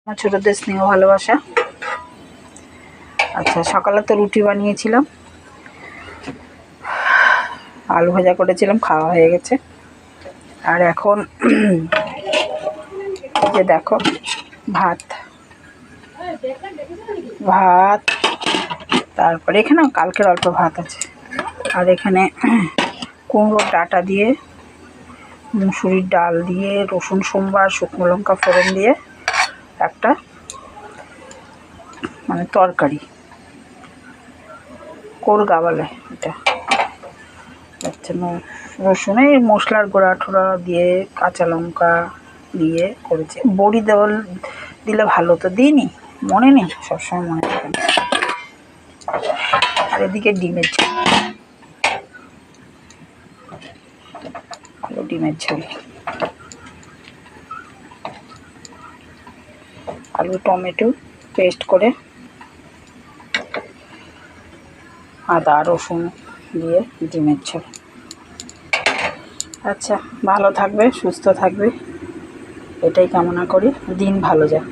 আমার ছোটদের স্নেহ ভালোবাসা। আচ্ছা, সকালে তো রুটি বানিয়েছিলাম, আলু ভাজা করেছিলাম, খাওয়া হয়ে গেছে। আর এখন যে দেখো ভাত, তারপরে এখানে কালকের অল্প ভাত আছে। আর এখানে কুমড়োর ডাঁটা দিয়ে, মুসুরির ডাল দিয়ে, রসুন সোমবার, শুকনো লঙ্কা ফোড়ন দিয়ে একটা মানে তরকারি, কোরগা বলে এটা। হচ্ছে রসুন, এই মশলার গোড়া ঠোড়া দিয়ে, কাঁচা লঙ্কা দিয়ে করেছে। বড়ি দিলে ভালো, তো দিইনি, মনে নেই, সবসময় মনে থাকে না। আর এদিকে ডিমের ঝোল, ডিমের ঝোল, আলু টমেটো পেস্ট করে, আদা রসুন দিয়ে ডিমের ঝোল। আচ্ছা, ভালো থাকবে, সুস্থ থাকবে, এটাই কামনা করি। দিন ভালো যাক।